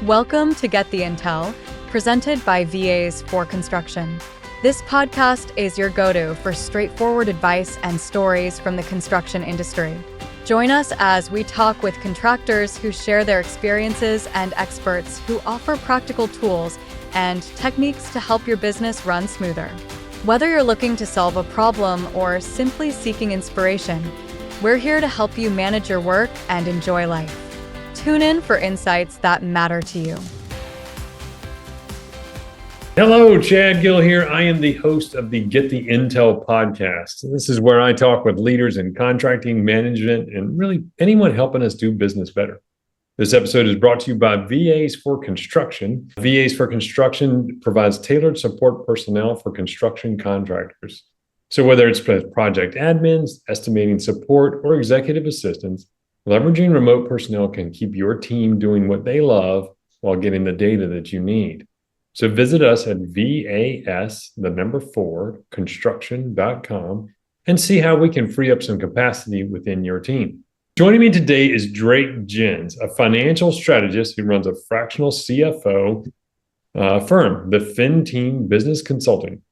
Welcome to Get the Intel, presented by VAs for Construction. This podcast is your go-to for straightforward advice and stories from the construction industry. Join us as we talk with contractors who share their experiences and experts who offer practical tools and techniques to help your business run smoother. Whether you're looking to solve a problem or simply seeking inspiration, we're here to help you manage your work and enjoy life. Tune in for insights that matter to you. Hello, Chad Gill here. I am the host of the Get the Intel podcast. This is where I talk with leaders in contracting, management, and really anyone helping us do business better. This episode is brought to you by VAs for Construction. VAs for Construction provides tailored support personnel for construction contractors. So whether it's project admins, estimating support, or executive assistants, leveraging remote personnel can keep your team doing what they love while getting the data that you need. So visit us at VAS4construction.com and see how we can free up some capacity within your team. Joining me today is Drake Jens, a financial strategist who runs a fractional CFO firm, the FinTeam Business Consulting,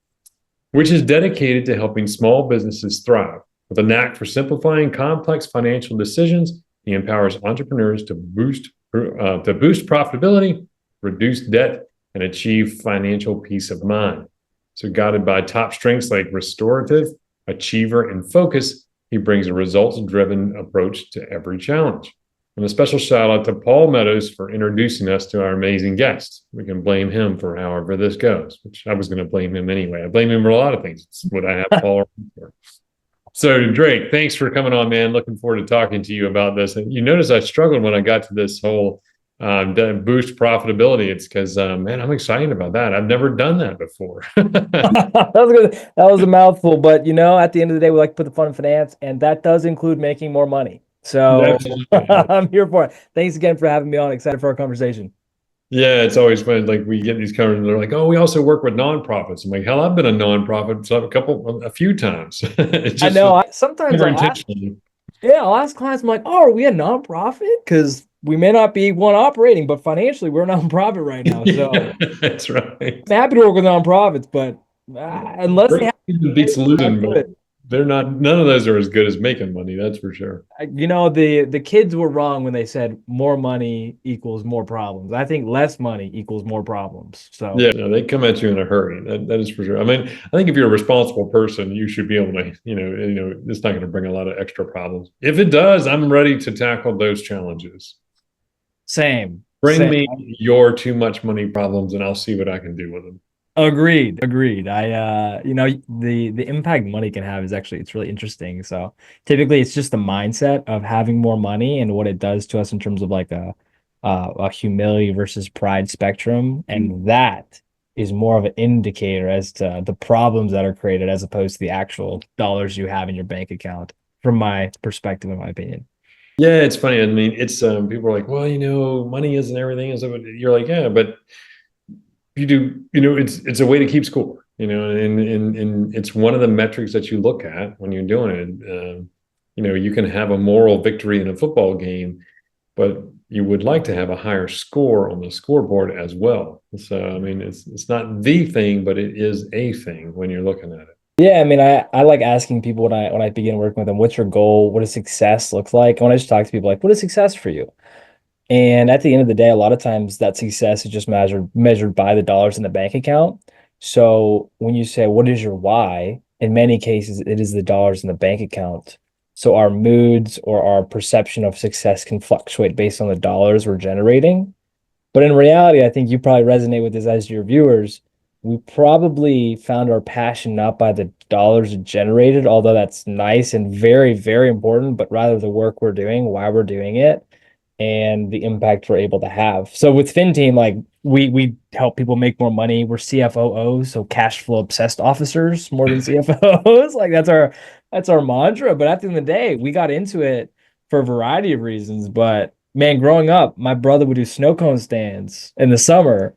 which is dedicated to helping small businesses thrive. With a knack for simplifying complex financial decisions, he empowers entrepreneurs to boost profitability, reduce debt, and achieve financial peace of mind. So guided by top strengths like restorative, achiever, and focus, he brings a results-driven approach to every challenge. And a special shout out to Paul Meadows for introducing us to our amazing guest. We can blame him for however this goes, which I was going to blame him anyway. I blame him for a lot of things. It's what I have Paul for. So Drake, thanks for coming on, man. Looking forward to talking to you about this. And you notice I struggled when I got to this whole boost profitability. It's because, man, I'm excited about that. I've never done that before. That was good. That was a mouthful, but at the end of the day, we like to put the fun in finance, and that does include making more money. So I'm here for it. Thanks again for having me on. Excited for our conversation. Yeah, it's always fun. Like we get these conversations, they're like, "Oh, we also work with nonprofits." I'm like, "Hell, I've been a nonprofit a few times." I know. Sometimes I'll ask clients, I'm like, "Oh, are we a nonprofit?" Because we may not be one operating, but financially, we're a nonprofit right now. So that's right. I'm happy to work with nonprofits, but unless they have beats losing, but they're not. None of those are as good as making money. That's for sure. The kids were wrong when they said more money equals more problems. I think less money equals more problems. So yeah, they come at you in a hurry. That is for sure. I mean, I think if you're a responsible person, you should be able to, it's not going to bring a lot of extra problems. If it does, I'm ready to tackle those challenges. Same. Bring me your too much money problems, and I'll see what I can do with them. Agreed. I the impact money can have is actually, it's really interesting. So typically it's just the mindset of having more money and what it does to us in terms of like a humility versus pride spectrum, and that is more of an indicator as to the problems that are created as opposed to the actual dollars you have in your bank account, from my perspective, in my opinion. Yeah, it's funny. I mean, it's people are like, well, money isn't everything, and so you're like, yeah, but you do, it's a way to keep score, and it's one of the metrics that you look at when you're doing it. You can have a moral victory in a football game, but you would like to have a higher score on the scoreboard as well. So, I mean, it's not the thing, but it is a thing when you're looking at it. Yeah, I mean, I like asking people when I begin working with them, what's your goal? What does success look like? I want to just talk to people like, what is success for you? And at the end of the day, a lot of times that success is just measured by the dollars in the bank account. So when you say, what is your why? In many cases, it is the dollars in the bank account. So our moods or our perception of success can fluctuate based on the dollars we're generating. But in reality, I think you probably resonate with this as your viewers. We probably found our passion not by the dollars generated, although that's nice and very, very important, but rather the work we're doing, why we're doing it, and the impact we're able to have. So with FinTeam, like we help people make more money. We're CFOOs, so cash flow obsessed officers more than CFOs. Like that's our mantra. But at the end of the day, we got into it for a variety of reasons. But man, growing up, my brother would do snow cone stands in the summer.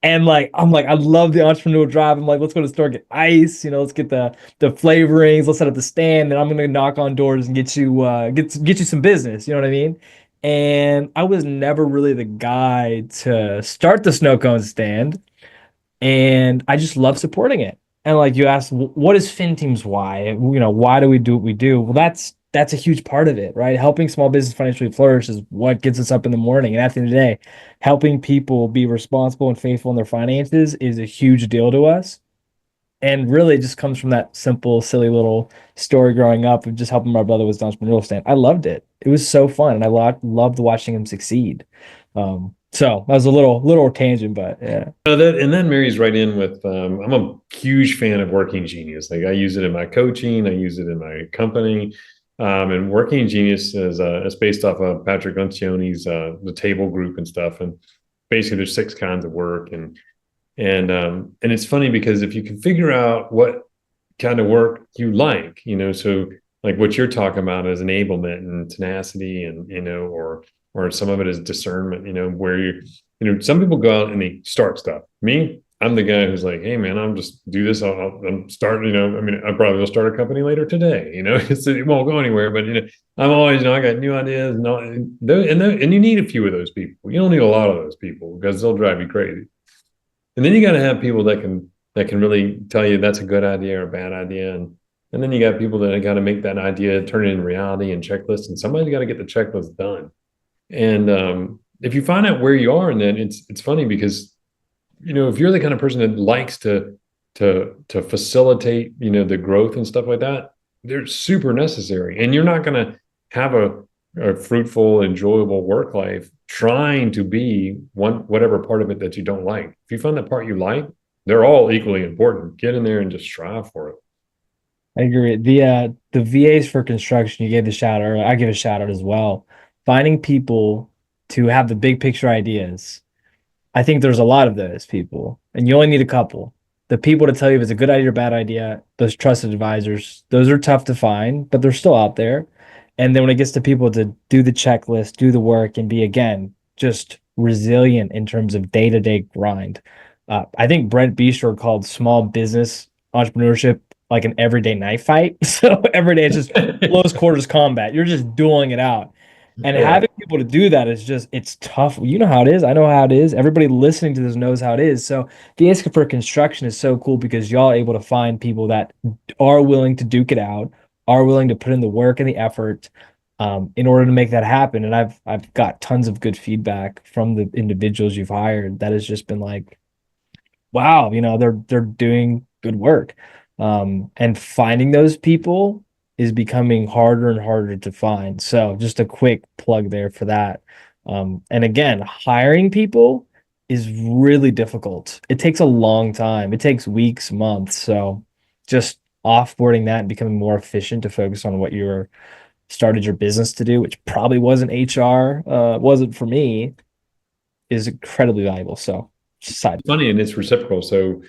And I'm like, I love the entrepreneurial drive. I'm like, let's go to the store, get ice, let's get the flavorings, let's set up the stand, and I'm gonna knock on doors and get you some business. You know what I mean? And I was never really the guy to start the snow cone stand. And I just love supporting it. And like you asked, what is FinTeam's why? Why do we do what we do? Well, that's a huge part of it, right? Helping small business financially flourish is what gets us up in the morning. And at the end of the day, helping people be responsible and faithful in their finances is a huge deal to us. And really it just comes from that simple, silly little story growing up of just helping my brother with his entrepreneurial stand. I loved it. It was so fun, and I loved watching him succeed. So that was a little tangent, but yeah. And then marries right in with I'm a huge fan of Working Genius. Like I use it in my coaching, I use it in my company. And Working Genius is based off of Patrick Lencioni's the table group and stuff. And basically there's 6 kinds of work, and it's funny because if you can figure out what kind of work you like, so like what you're talking about is enablement and tenacity, and or some of it is discernment, where some people go out and they start stuff. Me, I'm the guy who's like, hey man, I'm just do this. I'm starting, I mean, I probably will start a company later today, it won't go anywhere, but I'm always, I got new ideas, and you need a few of those people. You don't need a lot of those people because they'll drive you crazy. And then you got to have people that can really tell you that's a good idea or a bad idea. And then you got people that got to make that idea turn it into reality and checklists. And somebody's got to get the checklist done. And if you find out where you are, and then it's funny because, if you're the kind of person that likes to facilitate, the growth and stuff like that, they're super necessary. And you're not going to have a fruitful, enjoyable work life trying to be whatever part of it that you don't like. If you find that part you like, they're all equally important. Get in there and just strive for it. I agree. The VAs for construction, you gave the shout out. I give a shout out as well. Finding people to have the big picture ideas. I think there's a lot of those people, and you only need a couple. The people to tell you if it's a good idea or bad idea, those trusted advisors, those are tough to find, but they're still out there. And then when it gets to people to do the checklist, do the work, and be, again, just resilient in terms of day-to-day grind. I think Brent Bistro called small business entrepreneurship like an everyday knife fight. So every day it's just close quarters combat. You're just dueling it out. And having people to do that it's tough. You know how it is. I know how it is. Everybody listening to this knows how it is. So the ASCA for construction is so cool because y'all are able to find people that are willing to duke it out, are willing to put in the work and the effort in order to make that happen. And I've got tons of good feedback from the individuals you've hired that has just been like, wow, they're doing good work. And finding those people is becoming harder and harder to find. So just a quick plug there for that. And again, hiring people is really difficult. It takes a long time. It takes weeks, months. So just offboarding that and becoming more efficient to focus on what you're started your business to do, which probably wasn't HR, wasn't for me, is incredibly valuable. So side. Funny, and it's reciprocal. So,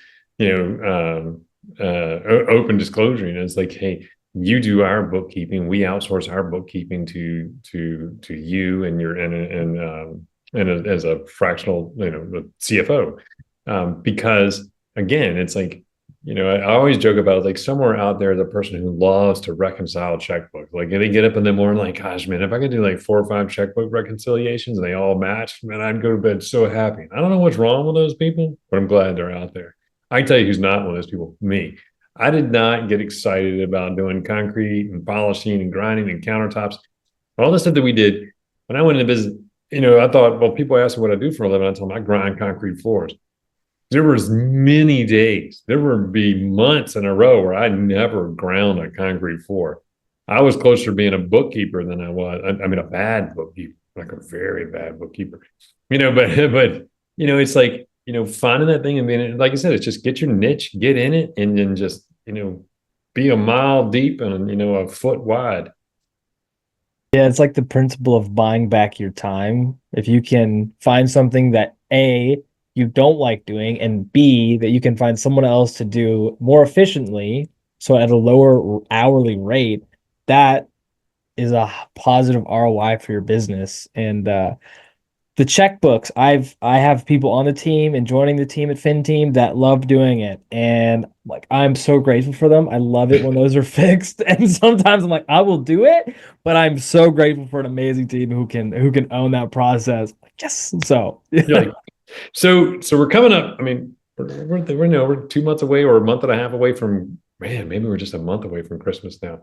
open disclosure, it's like, hey, you do our bookkeeping, we outsource our bookkeeping to you and as a fractional, CFO, because again, it's like, I always joke about it, like somewhere out there, the person who loves to reconcile checkbooks, like they get up in the morning, like, gosh, man, if I could do like 4 or 5 checkbook reconciliations and they all match, man, I'd go to bed so happy. I don't know what's wrong with those people, but I'm glad they're out there. I can tell you who's not one of those people, me. I did not get excited about doing concrete and polishing and grinding and countertops. All the stuff that we did when I went into business, I thought, well, people ask me what I do for a living. I tell them I grind concrete floors. There was many days, there would be months in a row where I never ground a concrete floor. I was closer to being a bookkeeper than I was. I mean, a bad bookkeeper, like a very bad bookkeeper, but it's like, finding that thing and being, like I said, it's just get your niche, get in it, and then just, be a mile deep and, a foot wide. Yeah, it's like the principle of buying back your time. If you can find something that A, you don't like doing, and B, that you can find someone else to do more efficiently, so at a lower hourly rate, that is a positive ROI for your business. And the checkbooks, I have people on the team and joining the team at FinTeam that love doing it. And like I'm so grateful for them. I love it when those are fixed. And sometimes I'm like, I will do it, but I'm so grateful for an amazing team who can own that process. Yes. So You're like, so we're coming up. I mean, we're 2 months away or a month and a half away from, man, maybe we're just a month away from Christmas now.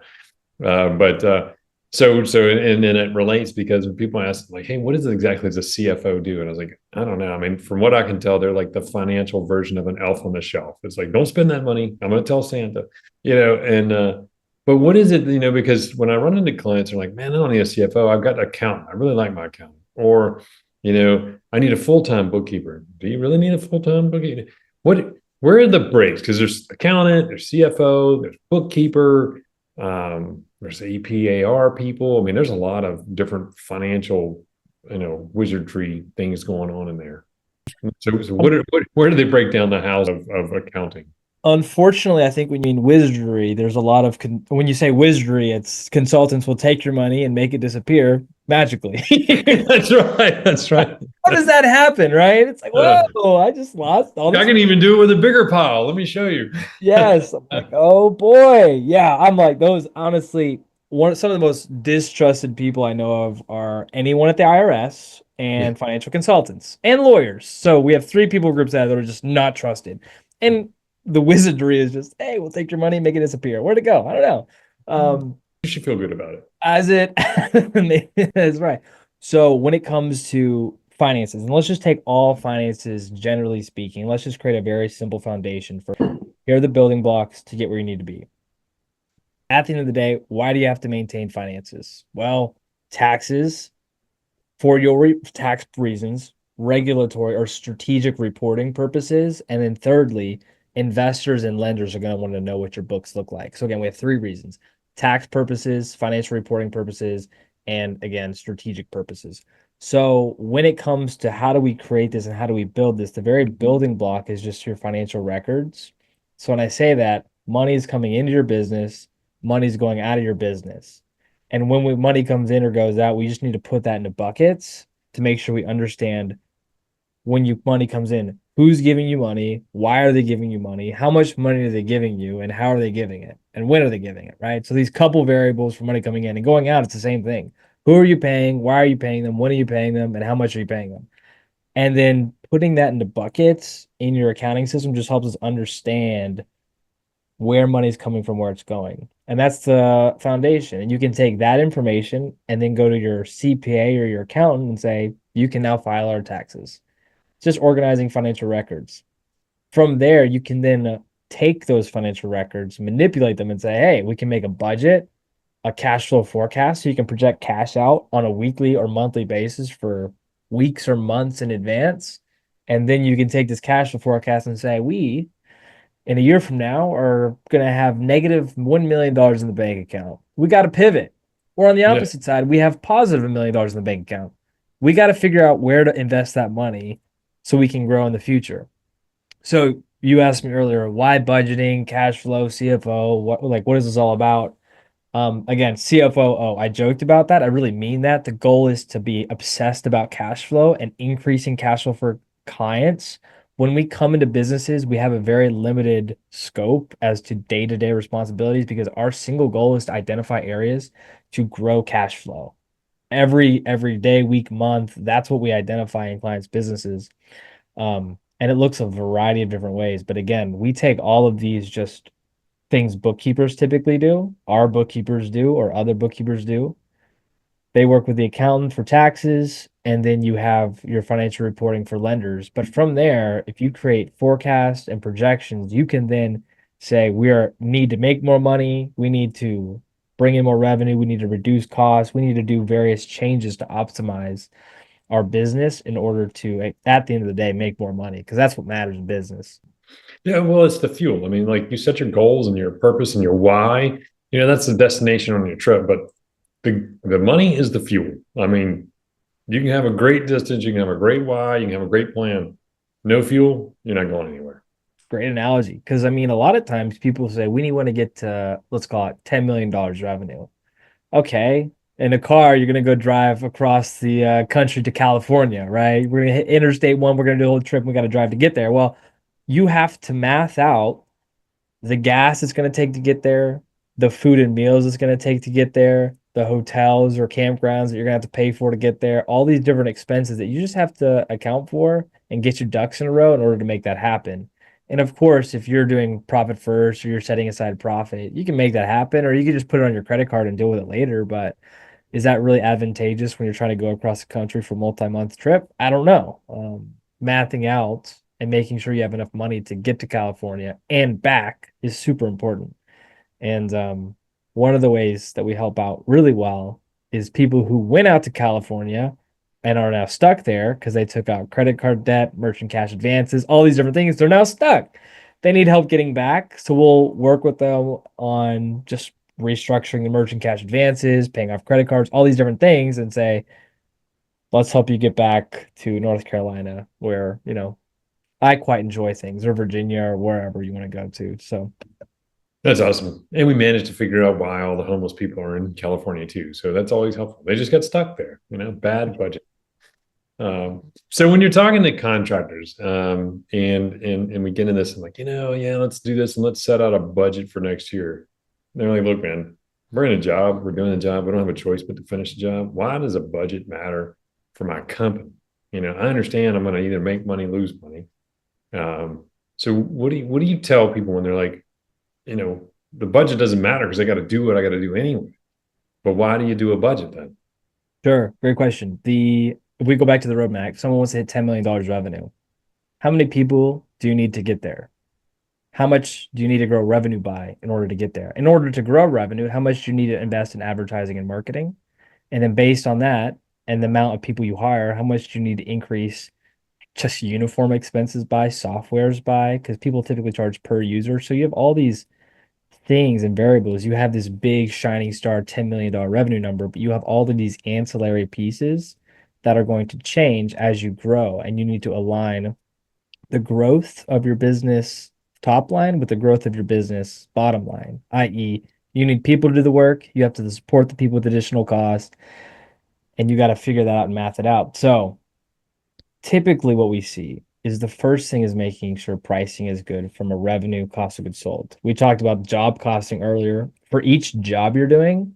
And then it relates because when people ask like, hey, what is it exactly does a CFO do? And I was like, I don't know. I mean, from what I can tell, they're like the financial version of an elf on the shelf. It's like, don't spend that money. I'm going to tell Santa, but what is it, because when I run into clients, they're like, man, I don't need a CFO. I've got an accountant. I really like my accountant. Or, I need a full-time bookkeeper. Do you really need a full-time bookkeeper? Where are the breaks? Because there's accountant, there's CFO, there's bookkeeper, there's APAR people. I mean, there's a lot of different financial, wizardry things going on in there. So where do they break down the house of accounting? unfortunately, I think when you mean wizardry, there's a lot of when you say wizardry, it's consultants will take your money and make it disappear magically. That's right. That's right. How does that happen, right? It's like, whoa, I just lost all this. I can even do it with a bigger pile. Let me show you. Yes. I'm like, oh boy. Yeah. I'm like, those honestly, some of the most distrusted people I know of are anyone at the IRS and financial consultants and lawyers. So we have three people groups that are just not trusted. And the wizardry is just, hey, we'll take your money and make it disappear. Where'd it go? I don't know. You should feel good about it. As it that's right. So when it comes to finances, and let's just take all finances generally speaking, let's just create a very simple foundation for here are the building blocks to get where you need to be. At the end of the day, why do you have to maintain finances? Well, taxes for your tax reasons, regulatory or strategic reporting purposes, and then thirdly, investors and lenders are going to want to know what your books look like. So again, we have three reasons: tax purposes, financial reporting purposes, and again, strategic purposes. So when it comes to how do we create this and how do we build this, the very building block is just your financial records. So when I say that, money is coming into your business, money's going out of your business. And when money comes in or goes out, we just need to put that into buckets to make sure we understand when money comes in, who's giving you money, why are they giving you money, how much money are they giving you, and how are they giving it, and when are they giving it, right? So these couple variables for money coming in and going out, it's the same thing. Who are you paying? Why are you paying them? When are you paying them? And how much are you paying them? And then putting that into buckets in your accounting system just helps us understand where money's coming from, where it's going. And that's the foundation. And you can take that information and then go to your CPA or your accountant and say, you can now file our taxes. It's just organizing financial records. From there, you can then take those financial records, manipulate them, and say, hey, we can make a budget, a cash flow forecast, so you can project cash out on a weekly or monthly basis for weeks or months in advance. And then you can take this cash flow forecast and say, we, in a year from now, are going to have negative $1 million in the bank account. We got to pivot. Or on the opposite side, we have positive $1 million in the bank account. We got to figure out where to invest that money so we can grow in the future. So you asked me earlier, why budgeting, cash flow, CFO, what is this all about? Again, CFO, I joked about that. I really mean that. The goal is to be obsessed about cash flow and increasing cash flow for clients. When we come into businesses, we have a very limited scope as to day-to-day responsibilities because our single goal is to identify areas to grow cash flow. Every day, week, month, that's what we identify in clients' businesses. And it looks a variety of different ways. But again, we take all of these just things bookkeepers typically do, our bookkeepers do, or other bookkeepers do. They work with the accountant for taxes, and then you have your financial reporting for lenders. But from there, if you create forecasts and projections, you can then say need to make more money, we need to bring in more revenue, we need to reduce costs, we need to do various changes to optimize our business in order to, at the end of the day, make more money, because that's what matters in business. Yeah, well, it's the fuel. I mean, like you set your goals and your purpose and your why. That's the destination on your trip, but the money is the fuel. I mean, you can have a great distance, you can have a great why, you can have a great plan. No fuel, you're not going anywhere. Great analogy. Because I mean, a lot of times people say we want to get to, let's call it $10 million revenue. Okay. In a car, you're gonna go drive across the country to California, right? We're gonna hit Interstate 1. We're gonna do a whole trip. And we got to drive to get there. Well, you have to math out the gas it's going to take to get there, the food and meals it's going to take to get there, the hotels or campgrounds that you're going to have to pay for to get there, all these different expenses that you just have to account for and get your ducks in a row in order to make that happen. And of course, if you're doing profit first or you're setting aside profit, you can make that happen, or you can just put it on your credit card and deal with it later. But is that really advantageous when you're trying to go across the country for a multi-month trip? I don't know. Mathing out and making sure you have enough money to get to California and back is super important. And one of the ways that we help out really well is people who went out to California and are now stuck there because they took out credit card debt, merchant cash advances, all these different things. They're now stuck. They need help getting back. So we'll work with them on just restructuring the merchant cash advances, paying off credit cards, all these different things, and say, let's help you get back to North Carolina where, I quite enjoy things, or Virginia, or wherever you want to go to. So That's awesome. And we managed to figure out why all the homeless people are in California too. So that's always helpful. They just got stuck there, bad budget. So when you're talking to contractors, and we get into this and like, yeah, let's do this and let's set out a budget for next year. And they're like, look, man, we're in a job, we're doing a job, we don't have a choice but to finish the job. Why does a budget matter for my company? I understand I'm going to either make money, lose money. So what do you tell people when they're like, the budget doesn't matter because I got to do what I got to do anyway. But why do you do a budget then? sure, great question. If we go back to the roadmap, someone wants to hit $10 million revenue. How many people do you need to get there? How much do you need to grow revenue by in order to get there? In order to grow revenue, how much do you need to invest in advertising and marketing? And then based on that and the amount of people you hire, how much do you need to increase just uniform expenses by, softwares by? Because people typically charge per user. So you have all these things and variables. You have this big shining star $10 million revenue number, but you have all of these ancillary pieces that are going to change as you grow. And you need to align the growth of your business top line with the growth of your business bottom line, i.e., you need people to do the work, you have to support the people with additional cost, and you got to figure that out and math it out. So typically what we see is the first thing is making sure pricing is good from a revenue cost of goods sold. We talked about job costing earlier. For each job you're doing,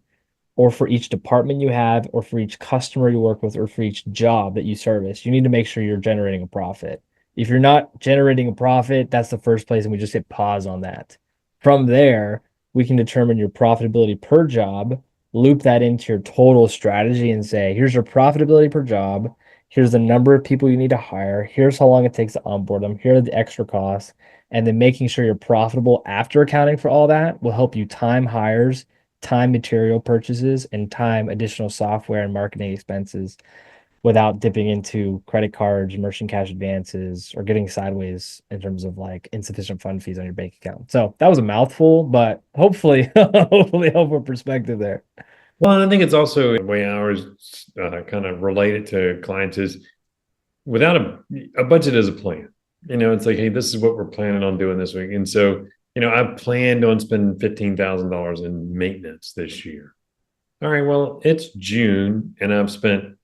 or for each department you have, or for each customer you work with, or for each job that you service, you need to make sure you're generating a profit. If you're not generating a profit, that's the first place, and we just hit pause on that. From there, we can determine your profitability per job, loop that into your total strategy, and say, here's your profitability per job. Here's the number of people you need to hire. Here's how long it takes to onboard them. Here are the extra costs. And then making sure you're profitable after accounting for all that will help you time hires, time material purchases, and time additional software and marketing expenses without dipping into credit cards, merchant cash advances, or getting sideways in terms of like insufficient fund fees on your bank account. So that was a mouthful, but hopefully, hopefully helpful perspective there. Well, and I think it's also the way ours kind of related to clients is without a budget is a plan. It's like, hey, this is what we're planning on doing this week. And so, I planned on spending $15,000 in maintenance this year. All right, well, it's June and I've spent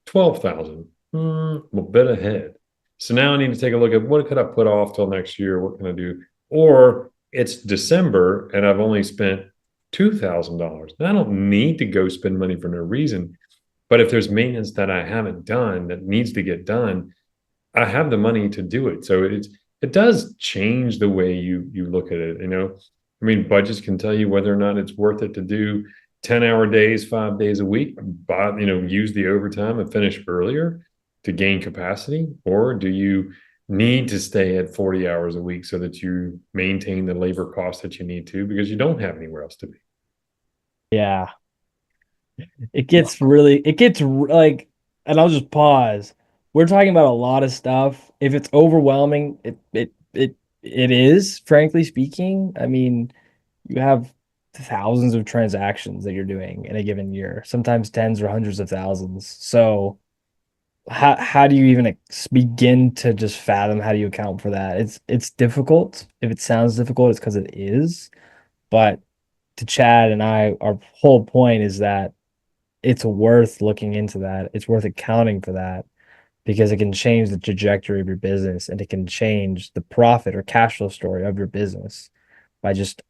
12,000, a bit ahead. So now I need to take a look at what could I put off till next year? What can I do? Or it's December and I've only spent $2,000. I don't need to go spend money for no reason. But if there's maintenance that I haven't done that needs to get done, I have the money to do it. So it does change the way you look at it. Budgets can tell you whether or not it's worth it to do 10-hour days, 5 days a week, use the overtime and finish earlier to gain capacity, or do you need to stay at 40 hours a week so that you maintain the labor costs that you need to because you don't have anywhere else to be? Yeah. It gets like, and I'll just pause. We're talking about a lot of stuff. If it's overwhelming, it is, frankly speaking. You have thousands of transactions that you're doing in a given year, sometimes tens or hundreds of thousands. So how do you even begin to just fathom how do you account for that? It's difficult. If it sounds difficult, it's because it is. But to Chad and I, our whole point is that it's worth looking into that. It's worth accounting for that because it can change the trajectory of your business and it can change the profit or cash flow story of your business by just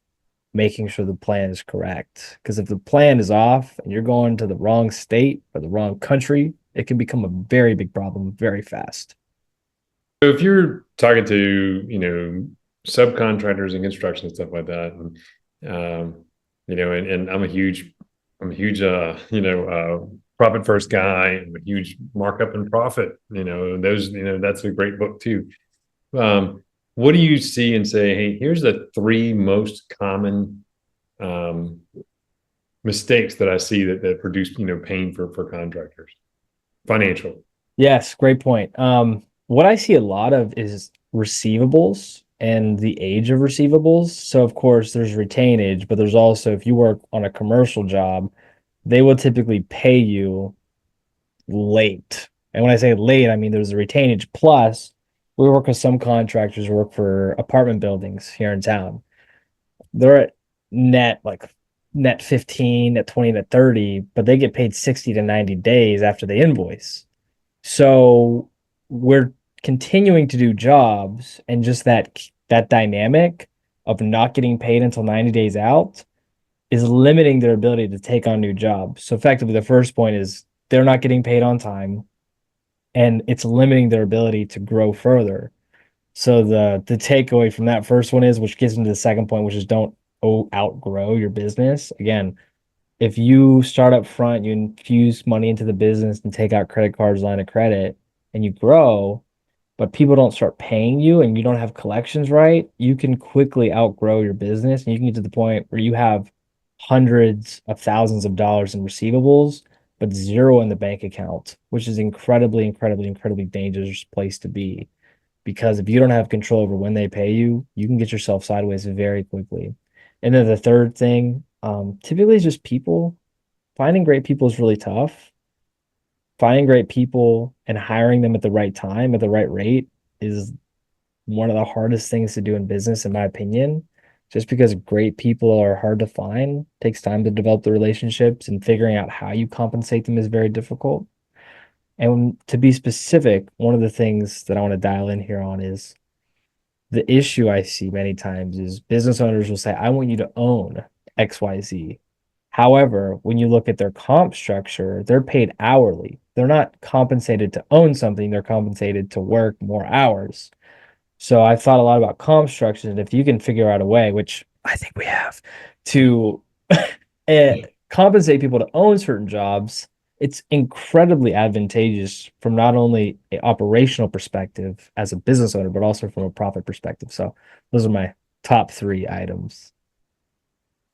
making sure the plan is correct. Because if the plan is off and you're going to the wrong state or the wrong country, it can become a very big problem very fast. So if you're talking to, subcontractors and construction and stuff like that, and and I'm a huge profit first guy. I'm a huge markup and profit. That's a great book too. What do you see and say, hey, here's the three most common mistakes that I see that produce, pain for contractors, financial. Yes, great point. What I see a lot of is receivables and the age of receivables. So of course there's retainage, but there's also if you work on a commercial job, they will typically pay you late. And when I say late, I mean there's a retainage plus we work with some contractors who work for apartment buildings here in town. They're at net 15, net 20, net 30, but they get paid 60 to 90 days after they invoice. So we're continuing to do jobs and just that dynamic of not getting paid until 90 days out is limiting their ability to take on new jobs. So effectively the first point is they're not getting paid on time and it's limiting their ability to grow further. So the takeaway from that first one is, which gets into the second point, which is don't outgrow your business. Again, if you start up front, you infuse money into the business and take out credit cards, line of credit, and you grow, but people don't start paying you and you don't have collections right, you can quickly outgrow your business and you can get to the point where you have hundreds of thousands of dollars in receivables, but zero in the bank account, which is incredibly, incredibly, incredibly dangerous place to be. Because if you don't have control over when they pay you, you can get yourself sideways very quickly. And then the third thing, typically is just people. Finding great people is really tough. Finding great people and hiring them at the right time, at the right rate is one of the hardest things to do in business, in my opinion. Just because great people are hard to find, takes time to develop the relationships, and figuring out how you compensate them is very difficult. And to be specific, one of the things that I want to dial in here on is the issue I see many times is business owners will say, I want you to own XYZ. However, when you look at their comp structure, they're paid hourly. They're not compensated to own something, they're compensated to work more hours. So I've thought a lot about comp structures, and if you can figure out a way, which I think we have, to compensate people to own certain jobs, it's incredibly advantageous from not only an operational perspective as a business owner, but also from a profit perspective. So those are my top three items.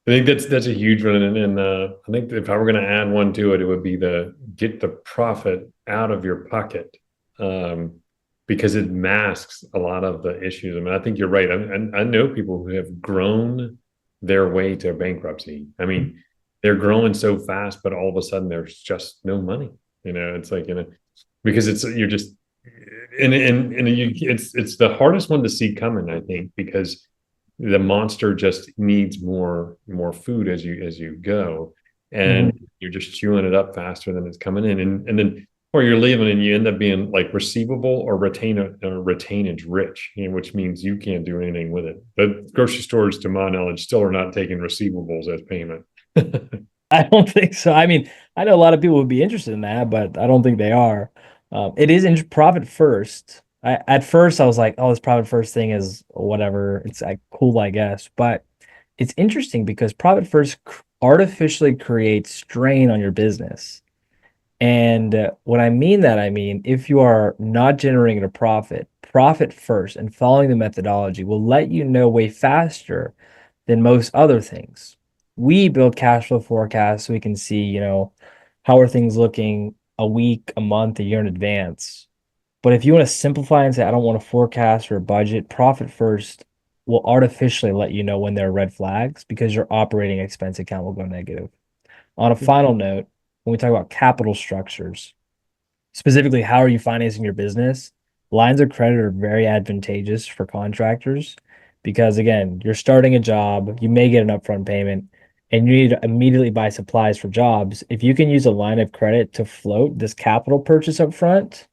I think that's a huge one, and I think if I were going to add one to it, it would be the get the profit out of your pocket, because it masks a lot of the issues. I mean, I think you're right. I know people who have grown their way to bankruptcy. I mean, they're growing so fast, but all of a sudden there's just no money. It's like because you're just it's the hardest one to see coming, I think, because the monster just needs more food as you go, and you're just chewing it up faster than it's coming in, and then or you're leaving and you end up being like receivable or retainage rich, which means you can't do anything with it. But grocery stores, to my knowledge, still are not taking receivables as payment. I don't think so. I mean, I know a lot of people would be interested in that, but I don't think they are. It is in profit first. At first I was like, oh, this profit first thing is whatever. It's like cool, I guess. But it's interesting because profit first artificially creates strain on your business. And when I mean that, I mean if you are not generating a profit first and following the methodology will let you know way faster than most other things. We build cash flow forecasts so we can see, how are things looking a week, a month, a year in advance. But if you want to simplify and say, I don't want to forecast or budget, profit first will artificially let you know when there are red flags because your operating expense account will go negative. On a final note, when we talk about capital structures, specifically, how are you financing your business? Lines of credit are very advantageous for contractors because, again, you're starting a job, you may get an upfront payment. and you need to immediately buy supplies for jobs, if you can use a line of credit to float this capital purchase up front,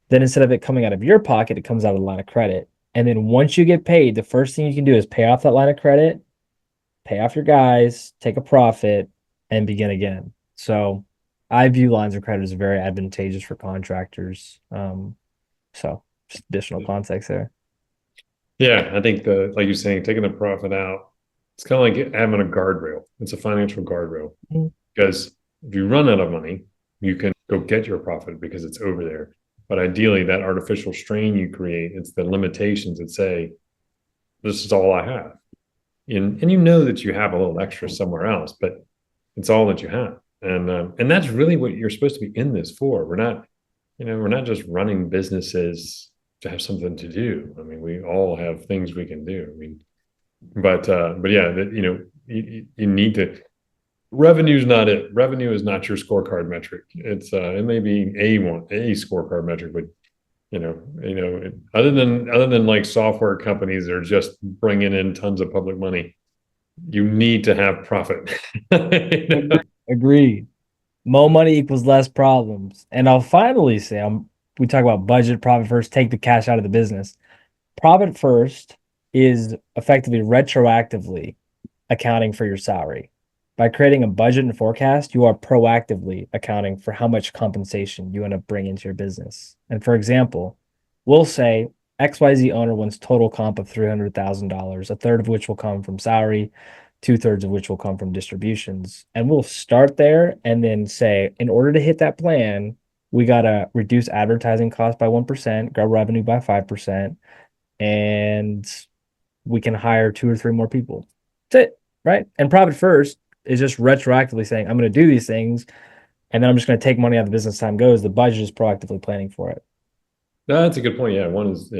then instead of it coming out of your pocket, it comes out of the line of credit. And then once you get paid, the first thing you can do is pay off that line of credit, pay off your guys, take a profit, and begin again. So I view lines of credit as very advantageous for contractors. So just additional context there. Yeah, I think like you're saying, taking the profit out, it's kind of like having a guardrail. It's a financial guardrail because if you run out of money, you can go get your profit because it's over there. But ideally, that artificial strain you create, it's the limitations that say, this is all I have. And you know that you have a little extra somewhere else, but it's all that you have. And that's really what you're supposed to be in this for. We're not just running businesses to have something to do. I mean, we all have things we can do. I mean, but yeah, you need to. Revenue is not it. Revenue is not your scorecard metric. It may be a scorecard metric, but other than like software companies that are just bringing in tons of public money, you need to have profit. Agreed. More money equals less problems. And I'll finally say, we talk about budget, profit first, take the cash out of the business. Profit first is effectively retroactively accounting for your salary. By creating a budget and forecast, you are proactively accounting for how much compensation you end up bringing into your business. And for example, we'll say XYZ owner wants total comp of $300,000, a third of which will come from salary, two-thirds of which will come from distributions. And we'll start there and then say, in order to hit that plan, we got to reduce advertising costs by 1%, grow revenue by 5%, and we can hire 2 or 3 more people. That's it, right? And profit first is just retroactively saying, I'm going to do these things, and then I'm just going to take money out of the business as time goes. The budget is proactively planning for it. No, that's a good point. Yeah, one is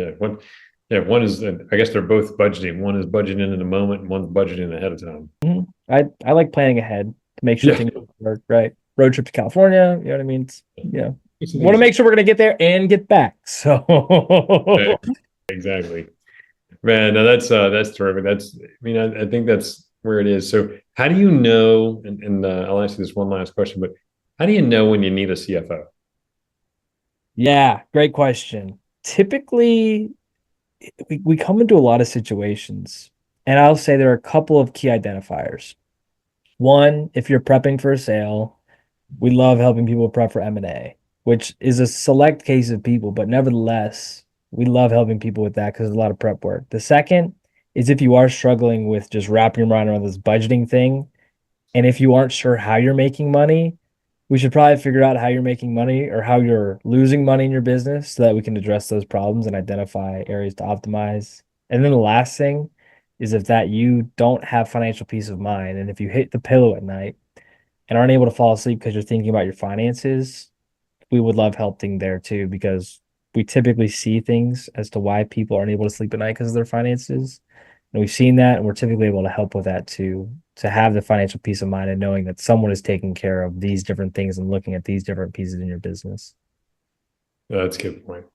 I guess they're both budgeting. One is budgeting in the moment, and one's budgeting ahead of time. I like planning ahead to make sure things work right. Road trip to California, you know what I mean? Want to make sure we're going to get there and get back. So exactly, man. No, that's terrific. I think that's where it is. So how do you know, and I'll ask you this one last question, but how do you know when you need a CFO? Yeah, great question. Typically, we come into a lot of situations, and I'll say there are a couple of key identifiers. One, if you're prepping for a sale, we love helping people prep for M&A, which is a select case of people, but nevertheless, we love helping people with that because there's a lot of prep work. The second is if you are struggling with just wrapping your mind around this budgeting thing, and if you aren't sure how you're making money, we should probably figure out how you're making money or how you're losing money in your business so that we can address those problems and identify areas to optimize. And then the last thing is if that you don't have financial peace of mind, and if you hit the pillow at night and aren't able to fall asleep because you're thinking about your finances, we would love helping there too, because we typically see things as to why people aren't able to sleep at night because of their finances. And we've seen that, and we're typically able to help with that too, to have the financial peace of mind and knowing that someone is taking care of these different things and looking at these different pieces in your business. That's a good point.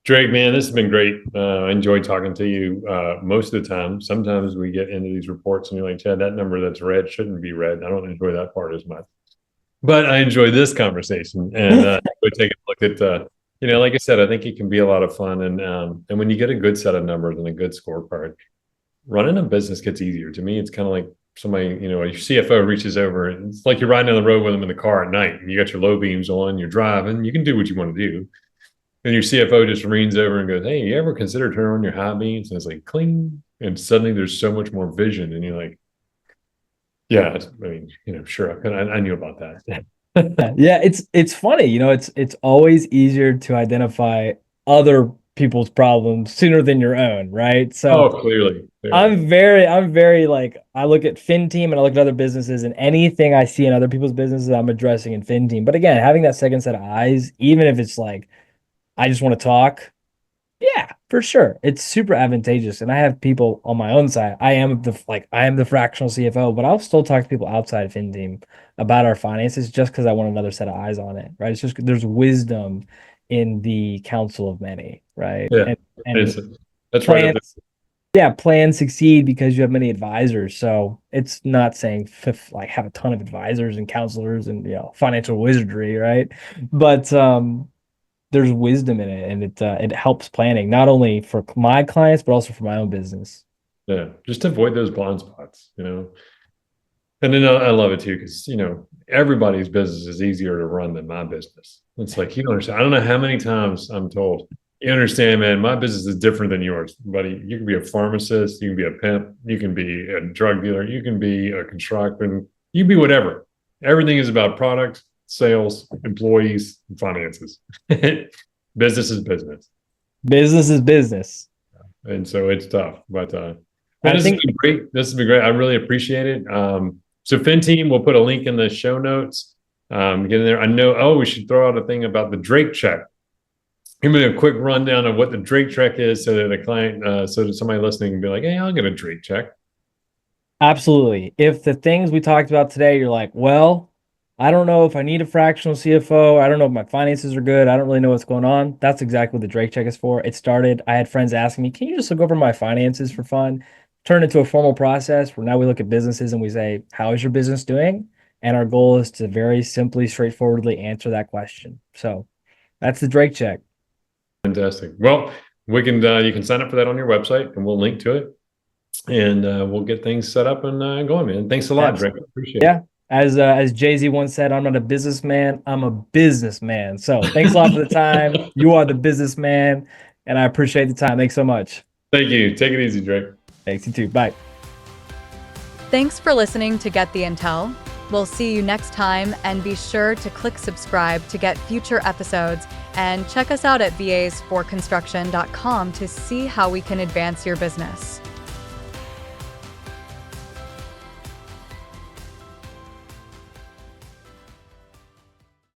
Drake, man, this has been great. I enjoyed talking to you most of the time. Sometimes we get into these reports and you're like, Chad, that number that's red shouldn't be red. I don't enjoy that part as much. But I enjoy this conversation, and we take a look at like I said, I think it can be a lot of fun, and when you get a good set of numbers and a good scorecard, running a business gets easier. To me, it's kind of like somebody, your CFO reaches over, and it's like you're riding on the road with them in the car at night, and you got your low beams on, you're driving, you can do what you want to do, and your CFO just leans over and goes, "Hey, you ever consider turning on your high beams?" And it's like cling, and suddenly there's so much more vision, and you're like, yeah, I mean, sure. I knew about that. Yeah, it's funny, it's always easier to identify other people's problems sooner than your own, right? So clearly. I'm very like, I look at FinTeam and I look at other businesses, and anything I see in other people's businesses, I'm addressing in FinTeam. But again, having that second set of eyes, even if it's like, I just want to talk, yeah, for sure. It's super advantageous. And I have people on my own side. I am the fractional CFO, but I'll still talk to people outside of FinTeam about our finances just because I want another set of eyes on it, right? It's just there's wisdom in the counsel of many, right? Yeah. And That's right. Yeah, plan succeed because you have many advisors. So it's not saying like have a ton of advisors and counselors and financial wizardry, right? But there's wisdom in it, and it helps planning not only for my clients but also for my own business. Yeah, just avoid those blind spots, And then I love it too because everybody's business is easier to run than my business. It's like you don't understand. I don't know how many times I'm told, you understand, man, my business is different than yours, buddy. You can be a pharmacist, you can be a pimp, you can be a drug dealer, you can be a constructor, you can be whatever. Everything is about product, sales, employees, and finances. Business is business. Business is business. And so it's tough. But I this think has been great. This has been great. I really appreciate it. So FinTeam, we'll put a link in the show notes. Get in there. I know, we should throw out a thing about the Drake check. Give me a quick rundown of what the Drake check is so that the client, so that somebody listening can be like, hey, I'll get a Drake check. absolutely. If the things we talked about today, you're like, well, I don't know if I need a fractional CFO. I don't know if my finances are good. I don't really know what's going on. That's exactly what the Drake check is for. It started, I had friends asking me, can you just look over my finances for fun? Turn into a formal process where now we look at businesses and we say, how is your business doing? And our goal is to very simply, straightforwardly answer that question. So that's the Drake check. Fantastic. Well, you can sign up for that on your website and we'll link to it. And we'll get things set up and going, man. Thanks a lot, Drake. Appreciate it. Yeah. As Jay-Z once said, I'm not a businessman, I'm a businessman. So thanks a lot for the time. You are the businessman, and I appreciate the time. Thanks so much. Thank you. Take it easy, Drake. Thanks, you too. Bye. Thanks for listening to Get the Intel. We'll see you next time, and be sure to click subscribe to get future episodes, and check us out at vasforconstruction.com to see how we can advance your business.